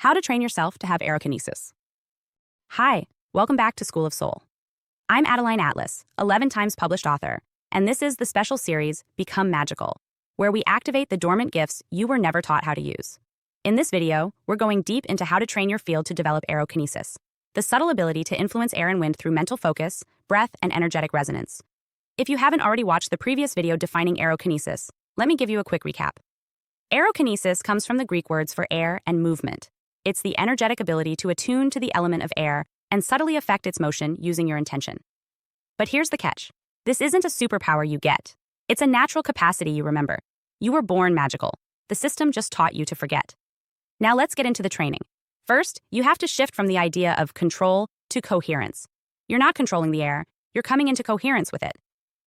How to train yourself to have Aerokinesis. Hi, welcome back to School of Soul. I'm Adeline Atlas, 11 times published author, and this is the special series, Become Magical, where we activate the dormant gifts you were never taught how to use. In this video, we're going deep into how to train your field to develop Aerokinesis, the subtle ability to influence air and wind through mental focus, breath, and energetic resonance. If you haven't already watched the previous video defining Aerokinesis, let me give you a quick recap. Aerokinesis comes from the Greek words for air and movement. It's the energetic ability to attune to the element of air and subtly affect its motion using your intention. But here's the catch. This isn't a superpower you get. It's a natural capacity you remember. You were born magical. The system just taught you to forget. Now let's get into the training. First, you have to shift from the idea of control to coherence. You're not controlling the air, you're coming into coherence with it.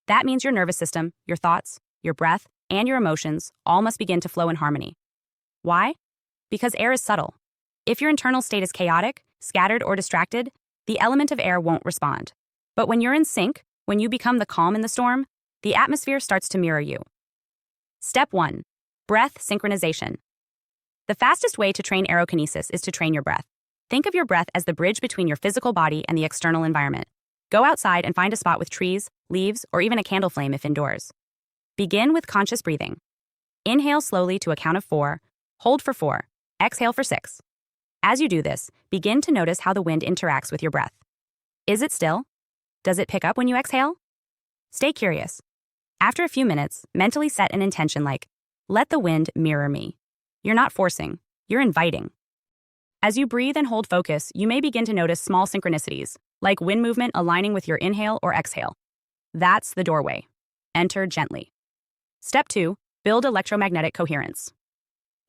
That means your nervous system, your thoughts, your breath, and your emotions all must begin to flow in harmony. Why? Because air is subtle. If your internal state is chaotic, scattered, or distracted, the element of air won't respond. But when you're in sync, when you become the calm in the storm, the atmosphere starts to mirror you. Step 1. Breath synchronization. The fastest way to train Aerokinesis is to train your breath. Think of your breath as the bridge between your physical body and the external environment. Go outside and find a spot with trees, leaves, or even a candle flame if indoors. Begin with conscious breathing. Inhale slowly to a count of 4, hold for 4, exhale for 6. As you do this, begin to notice how the wind interacts with your breath. Is it still? Does it pick up when you exhale? Stay curious. After a few minutes, mentally set an intention like, let the wind mirror me. You're not forcing, you're inviting. As you breathe and hold focus, you may begin to notice small synchronicities, like wind movement aligning with your inhale or exhale. That's the doorway. Enter gently. Step 2. Build electromagnetic coherence.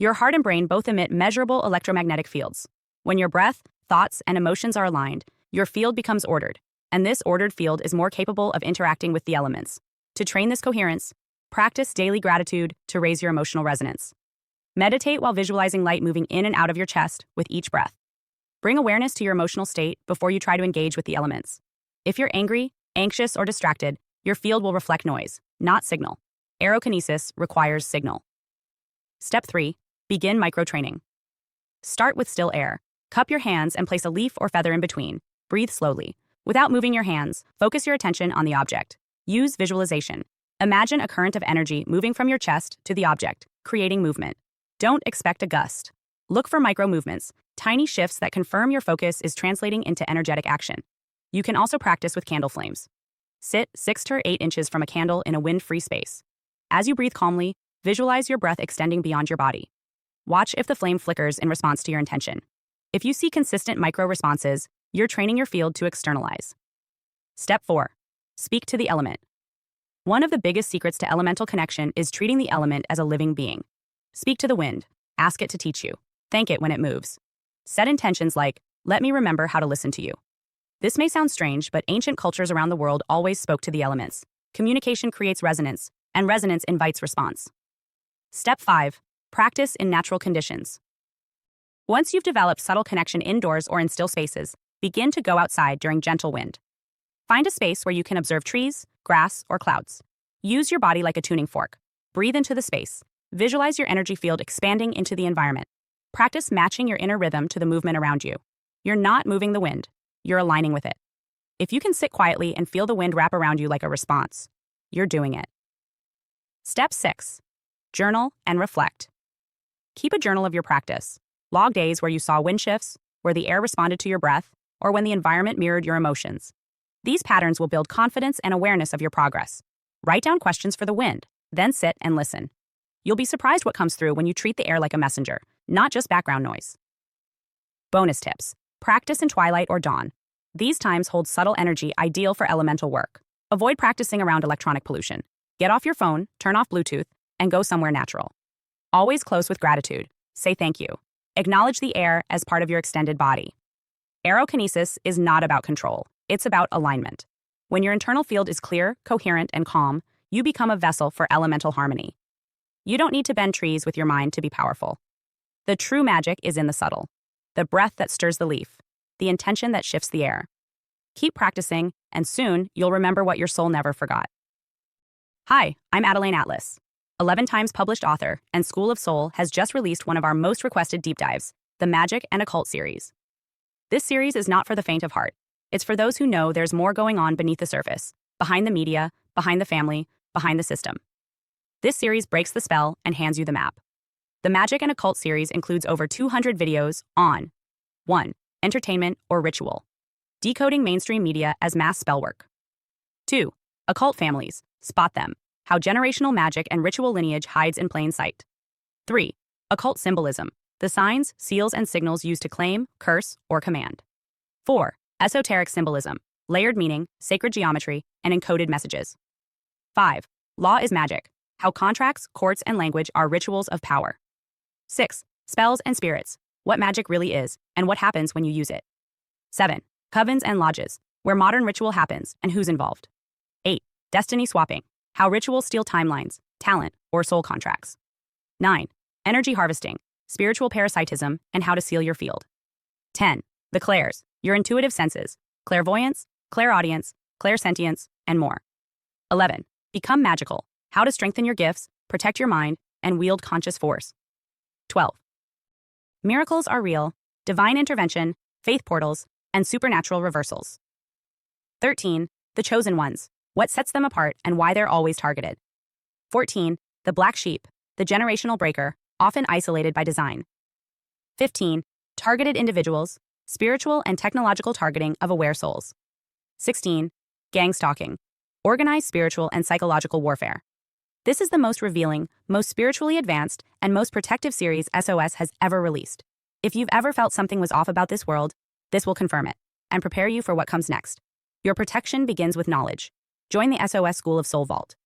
Your heart and brain both emit measurable electromagnetic fields. When your breath, thoughts, and emotions are aligned, your field becomes ordered, and this ordered field is more capable of interacting with the elements. To train this coherence, practice daily gratitude to raise your emotional resonance. Meditate while visualizing light moving in and out of your chest with each breath. Bring awareness to your emotional state before you try to engage with the elements. If you're angry, anxious, or distracted, your field will reflect noise, not signal. Aerokinesis requires signal. Step 3. Begin micro-training. Start with still air. Cup your hands and place a leaf or feather in between. Breathe slowly. Without moving your hands, focus your attention on the object. Use visualization. Imagine a current of energy moving from your chest to the object, creating movement. Don't expect a gust. Look for micro-movements, tiny shifts that confirm your focus is translating into energetic action. You can also practice with candle flames. Sit 6 to 8 inches from a candle in a wind-free space. As you breathe calmly, visualize your breath extending beyond your body. Watch if the flame flickers in response to your intention. If you see consistent micro-responses, you're training your field to externalize. Step 4. Speak to the element. One of the biggest secrets to elemental connection is treating the element as a living being. Speak to the wind. Ask it to teach you. Thank it when it moves. Set intentions like, let me remember how to listen to you. This may sound strange, but ancient cultures around the world always spoke to the elements. Communication creates resonance, and resonance invites response. Step 5. Practice in natural conditions. Once you've developed subtle connection indoors or in still spaces, begin to go outside during gentle wind. Find a space where you can observe trees, grass, or clouds. Use your body like a tuning fork. Breathe into the space. Visualize your energy field expanding into the environment. Practice matching your inner rhythm to the movement around you. You're not moving the wind. You're aligning with it. If you can sit quietly and feel the wind wrap around you like a response, you're doing it. Step 6. Journal and reflect. Keep a journal of your practice. Log days where you saw wind shifts, where the air responded to your breath, or when the environment mirrored your emotions. These patterns will build confidence and awareness of your progress. Write down questions for the wind, then sit and listen. You'll be surprised what comes through when you treat the air like a messenger, not just background noise. Bonus tips. Practice in twilight or dawn. These times hold subtle energy ideal for elemental work. Avoid practicing around electronic pollution. Get off your phone, turn off Bluetooth, and go somewhere natural. Always close with gratitude. Say thank you. Acknowledge the air as part of your extended body. Aerokinesis is not about control. It's about alignment. When your internal field is clear, coherent, and calm, you become a vessel for elemental harmony. You don't need to bend trees with your mind to be powerful. The true magic is in the subtle. The breath that stirs the leaf. The intention that shifts the air. Keep practicing, and soon you'll remember what your soul never forgot. Hi, I'm Adeline Atlas. 11 times published author, and School of Soul has just released one of our most requested deep dives, the Magic and Occult series. This series is not for the faint of heart. It's for those who know there's more going on beneath the surface, behind the media, behind the family, behind the system. This series breaks the spell and hands you the map. The Magic and Occult series includes over 200 videos on 1. Entertainment or ritual. Decoding mainstream media as mass spellwork. 2. Occult families. Spot them. How generational magic and ritual lineage hides in plain sight. 3. Occult symbolism. The signs, seals, and signals used to claim, curse, or command. 4. Esoteric symbolism. Layered meaning, sacred geometry, and encoded messages. 5. Law is magic. How contracts, courts, and language are rituals of power. 6. Spells and spirits. What magic really is, and what happens when you use it. 7. Covens and lodges. Where modern ritual happens, and who's involved. 8. Destiny swapping. How rituals steal timelines, talent, or soul contracts. 9. Energy harvesting. Spiritual parasitism, and how to seal your field. 10. The clairs. Your intuitive senses. Clairvoyance, clairaudience, clairsentience, and more. 11. Become magical. How to strengthen your gifts, protect your mind, and wield conscious force. 12. Miracles are real, divine intervention, faith portals, and supernatural reversals. 13. The chosen ones. What sets them apart and why they're always targeted. 14. The black sheep, the generational breaker, often isolated by design. 15. Targeted individuals, spiritual and technological targeting of aware souls. 16. Gang stalking, organized spiritual and psychological warfare. This is the most revealing, most spiritually advanced, and most protective series SOS has ever released. If you've ever felt something was off about this world, this will confirm it, and prepare you for what comes next. Your protection begins with knowledge. Join the SOS School of Soul Vault.